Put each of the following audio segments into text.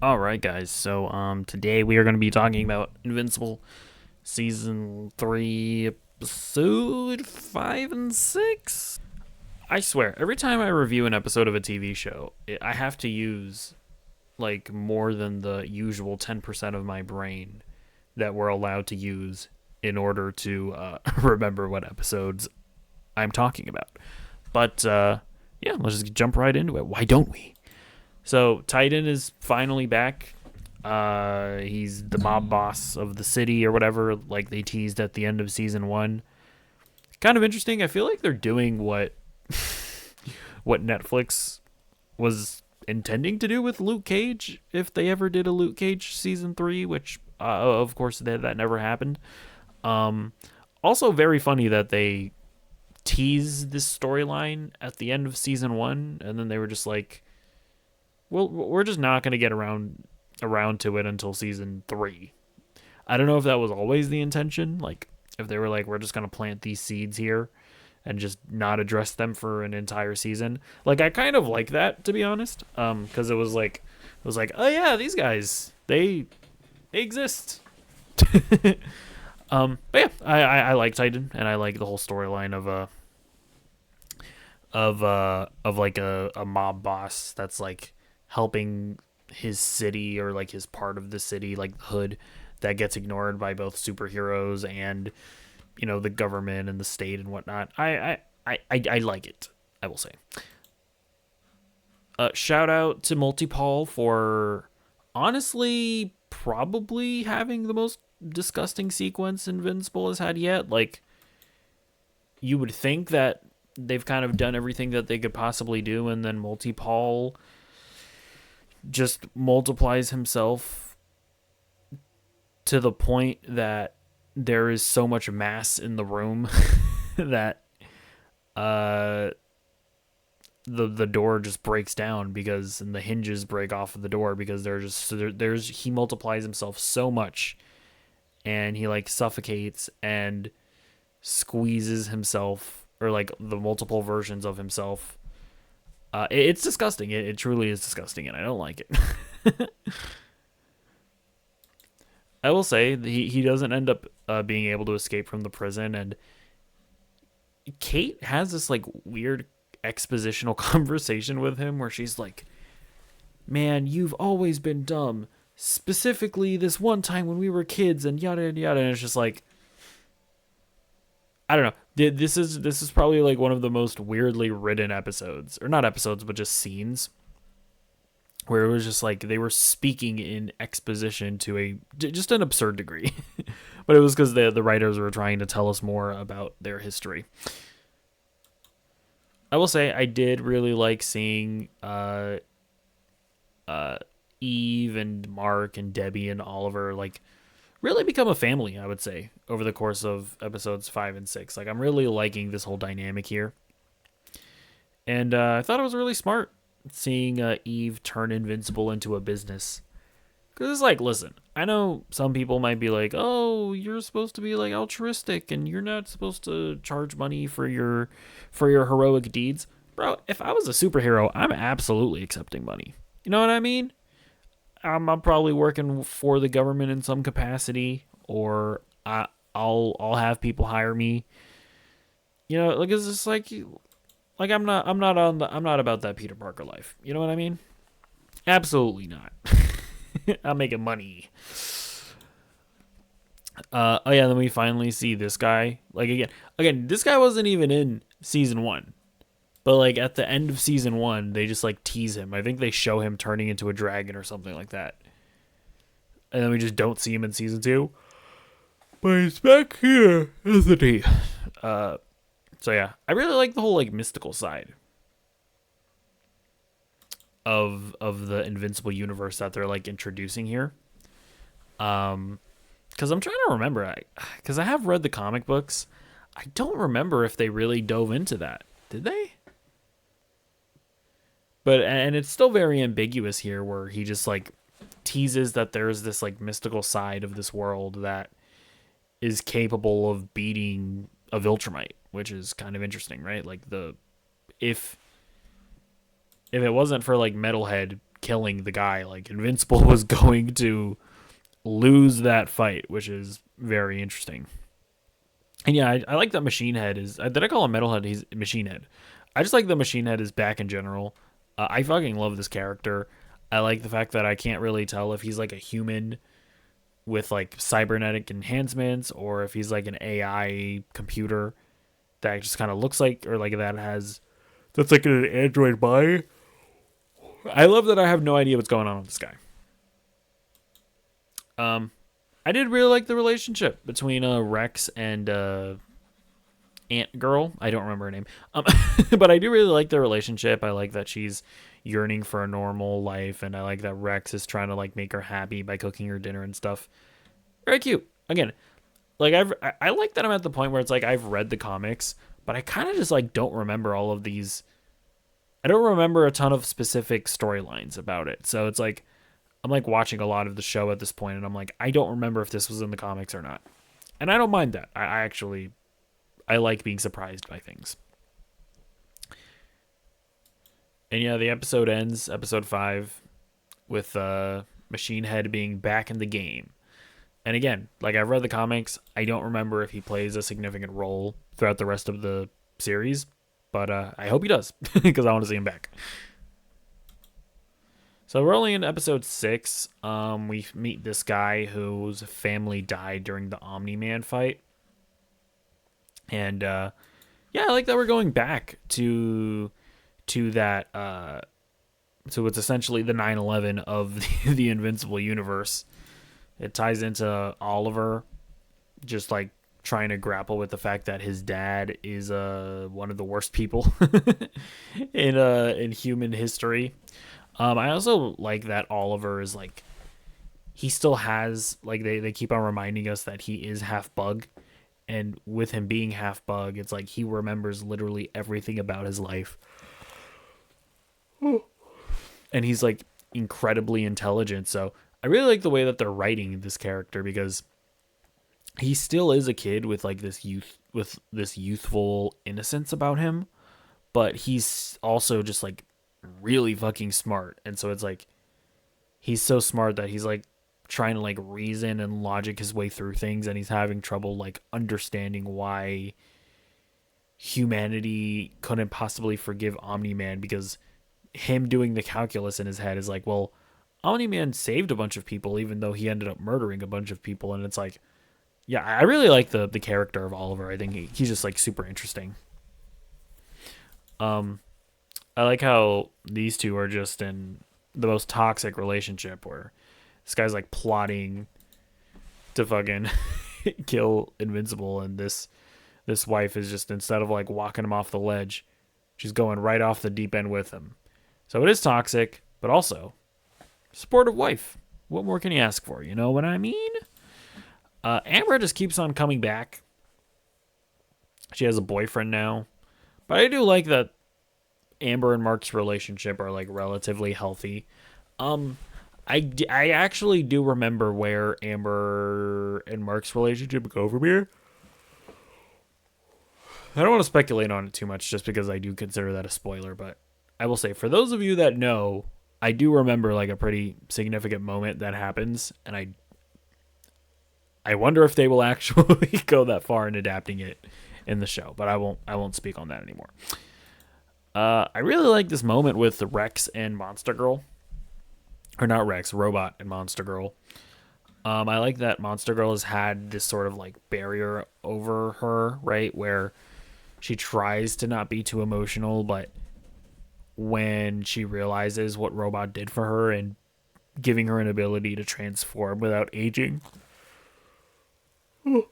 All right, guys. So, today we are going to be talking about Invincible season 3, episode 5 and 6. I swear, every time I review an episode of a TV show, I have to use like more than the usual 10% of my brain that we're allowed to use in order to remember what episodes I'm talking about. But yeah, let's just jump right into it. Why don't we? So Titan is finally back. He's the mob boss of the city or whatever, like they teased at the end of season 1. Kind of interesting. I feel like they're doing what what Netflix was intending to do with Luke Cage if they ever did a Luke Cage season 3, which of course that never happened. Also very funny that they teased this storyline at the end of season 1 and then they were just like, well, we're just not going to get around to it until season 3. I don't know if that was always the intention, like if they were like, we're just going to plant these seeds here and just not address them for an entire season. Like I kind of like that, to be honest, cuz it was like, oh yeah, these guys, they exist. But yeah, I like Titan and I like the whole storyline of like a mob boss that's like helping his city or like his part of the city, like the hood, that gets ignored by both superheroes and the government and the state and whatnot. I like it, I will say. Shout out to Multipol for honestly probably having the most disgusting sequence Invincible has had yet. Like, you would think that they've kind of done everything that they could possibly do, and then Multipol just multiplies himself to the point that there is so much mass in the room that the door just breaks down because, and the hinges break off of the door because he multiplies himself so much and he like suffocates and squeezes himself, or like the multiple versions of himself. It's disgusting. It truly is disgusting, and I don't like it. I will say he doesn't end up being able to escape from the prison, and Kate has this like weird expositional conversation with him where she's like, "Man, you've always been dumb. Specifically, this one time when we were kids, and yada yada yada." And it's just like, I don't know. This is probably like one of the most weirdly written episodes, or not episodes, but just scenes, where it was just like they were speaking in exposition to just an absurd degree. But it was because the writers were trying to tell us more about their history. I will say I did really like seeing Eve and Mark and Debbie and Oliver like really become a family, I would say, over the course of episodes 5 and 6. Like, I'm really liking this whole dynamic here. And I thought it was really smart seeing Eve turn Invincible into a business. Because it's like, listen, I know some people might be like, oh, you're supposed to be like altruistic and you're not supposed to charge money for your heroic deeds. Bro, if I was a superhero, I'm absolutely accepting money. You know what I mean? I'm probably working for the government in some capacity, or I'll have people hire me. Like it's just like I'm not about that Peter Parker life. You know what I mean? Absolutely not. I'm making money. Oh yeah, then we finally see this guy. Like again, this guy wasn't even in season 1. But like at the end of season 1, they just like tease him. I think they show him turning into a dragon or something like that. And then we just don't see him in season 2. But he's back here, isn't he? So yeah, I really like the whole like mystical side of the Invincible universe that they're like introducing here. Because I'm trying to remember, because I have read the comic books. I don't remember if they really dove into that. Did they? But and it's still very ambiguous here, where he just like teases that there's this like mystical side of this world that is capable of beating a Viltrumite, which is kind of interesting, right? Like if it wasn't for like Metalhead killing the guy. Like Invincible was going to lose that fight, which is very interesting. And yeah, I like that Machine Head is. Did I call him Metalhead? He's Machine Head. I just like the Machine Head is back in general. I fucking love this character. I like the fact that I can't really tell if he's like a human with like cybernetic enhancements or if he's like an AI computer that just kind of looks like, or like that's like an android body. I love that I have no idea what's going on with this guy. I did really like the relationship between Rex and Ant Girl. I don't remember her name. But I do really like their relationship. I like that she's yearning for a normal life, and I like that Rex is trying to like make her happy by cooking her dinner and stuff. Very cute. Again, like I like that I'm at the point where it's like I've read the comics, but I kind of just like don't remember all of these. I don't remember a ton of specific storylines about it. So it's like I'm like watching a lot of the show at this point, and I'm like, I don't remember if this was in the comics or not. And I don't mind that. I like being surprised by things. And yeah, the episode ends, episode 5, with Machine Head being back in the game. And again, like I've read the comics, I don't remember if he plays a significant role throughout the rest of the series, but I hope he does because I want to see him back. So we're only in episode 6. We meet this guy whose family died during the Omni-Man fight. And yeah, I like that we're going back to that so it's essentially the 9/11 of the Invincible universe. It ties into Oliver just like trying to grapple with the fact that his dad is one of the worst people in human history. I also like that Oliver is like he still has like they keep on reminding us that he is half bug, and with him being half bug, it's like he remembers literally everything about his life. And he's like incredibly intelligent, so I really like the way that they're writing this character because he still is a kid with like this youthful innocence about him, but he's also just like really fucking smart. And so it's like he's so smart that he's like trying to like reason and logic his way through things, and he's having trouble like understanding why humanity couldn't possibly forgive Omni-Man, because him doing the calculus in his head is like, well, Omni-Man saved a bunch of people even though he ended up murdering a bunch of people. And it's like, yeah, I really like the character of Oliver. I think he's just like super interesting. I like how these two are just in the most toxic relationship where this guy's like plotting to fucking kill Invincible, and this wife is just, instead of like walking him off the ledge, she's going right off the deep end with him. So it is toxic, but also supportive wife. What more can you ask for? You know what I mean? Amber just keeps on coming back. She has a boyfriend now, but I do like that Amber and Mark's relationship are like relatively healthy. I actually do remember where Amber and Mark's relationship go from here. I don't want to speculate on it too much just because I do consider that a spoiler, but I will say, for those of you that know, I do remember like a pretty significant moment that happens, and I wonder if they will actually go that far in adapting it in the show, but I won't speak on that anymore. I really like this moment with Rex and Monster Girl. Or not Rex, Robot and Monster Girl. I like that Monster Girl has had this sort of like barrier over her, right? Where she tries to not be too emotional, but when she realizes what Robot did for her and giving her an ability to transform without aging, it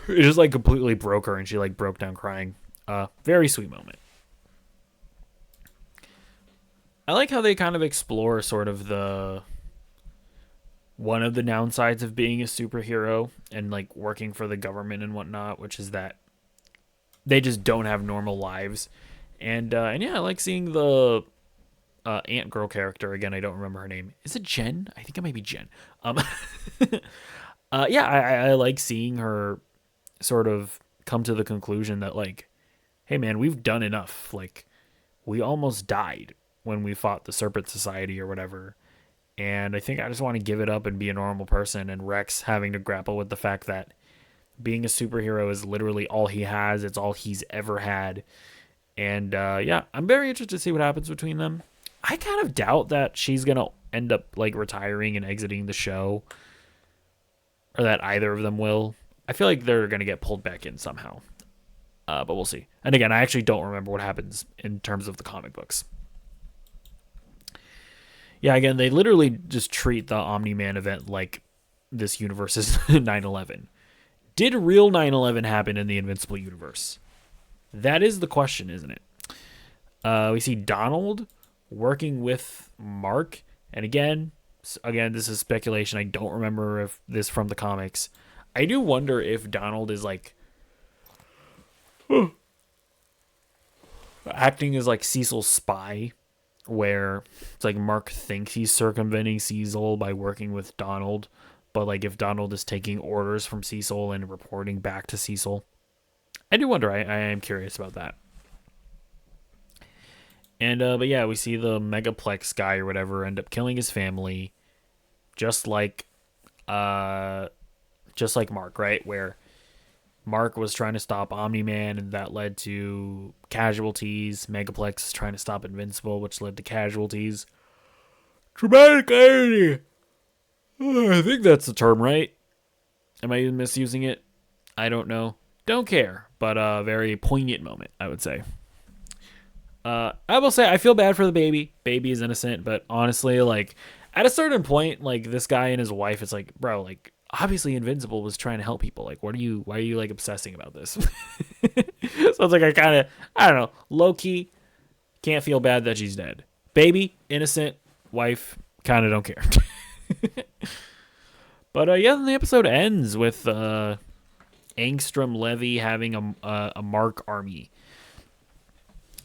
just like completely broke her, and she like broke down crying. Very sweet moment. I like how they kind of explore sort of one of the downsides of being a superhero and like working for the government and whatnot, which is that they just don't have normal lives. And yeah, I like seeing the Ant Girl character again. I don't remember her name. Is it Jen? I think it might be Jen. Yeah, I like seeing her sort of come to the conclusion that like, hey man, we've done enough. Like, we almost died. when we fought the Serpent Society or whatever. And I think I just want to give it up and be a normal person, and Rex having to grapple with the fact that being a superhero is literally all he has. It's all he's ever had. And yeah, I'm very interested to see what happens between them. I kind of doubt that she's going to end up like retiring and exiting the show, or that either of them will. I feel like they're going to get pulled back in somehow. But we'll see. And again, I actually don't remember what happens in terms of the comic books. Yeah, again, they literally just treat the Omni-Man event like this universe's 9/11. Did real 9/11 happen in the Invincible universe? That is the question, isn't it? We see Donald working with Mark. And again, this is speculation. I don't remember if this from the comics. I do wonder if Donald is like acting as like Cecil's spy, where it's like Mark thinks he's circumventing Cecil by working with Donald, but like if Donald is taking orders from Cecil and reporting back to Cecil. I do wonder. I am curious about that. And but yeah, we see the Megaplex guy or whatever end up killing his family, just like Mark, right? Where Mark was trying to stop Omni-Man, and that led to casualties. Megaplex is trying to stop Invincible, which led to casualties. Dramatic irony. I think that's the term, right? Am I misusing it? I don't know. Don't care. But a very poignant moment, I would say. I will say I feel bad for the baby. Baby is innocent, but honestly, like at a certain point, like this guy and his wife, it's like, bro, like obviously Invincible was trying to help people. Like, why are you like obsessing about this? So it's like I don't know, low key, can't feel bad that she's dead. Baby, innocent, wife, kind of don't care. But yeah, then the episode ends with Angstrom Levy having a Mark army.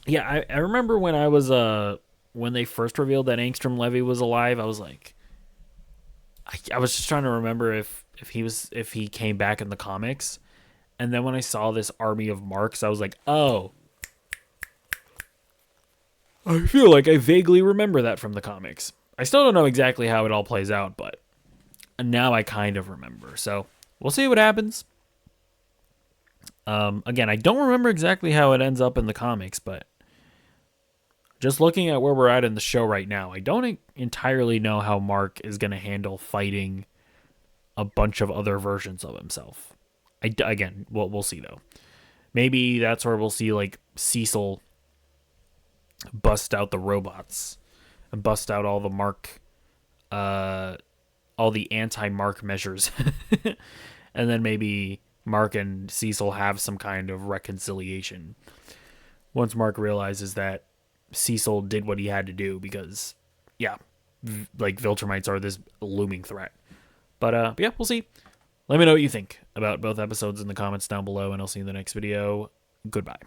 Yeah, I remember when I was when they first revealed that Angstrom Levy was alive, I was like, I was just trying to remember if he came back in the comics, and then when I saw this army of Marks, I was like, oh, I feel like I vaguely remember that from the comics. I still don't know exactly how it all plays out, but now I kind of remember. So we'll see what happens. Again, I don't remember exactly how it ends up in the comics, but just looking at where we're at in the show right now, I don't entirely know how Mark is going to handle fighting a bunch of other versions of himself. Again, we'll see, though. Maybe that's where we'll see, like, Cecil bust out the robots and bust out all the Mark, all the anti-Mark measures. And then maybe Mark and Cecil have some kind of reconciliation once Mark realizes that Cecil did what he had to do, because yeah, like Viltrumites are this looming threat. But yeah, we'll see. Let me know what you think about both episodes in the comments down below, and I'll see you in the next video. Goodbye.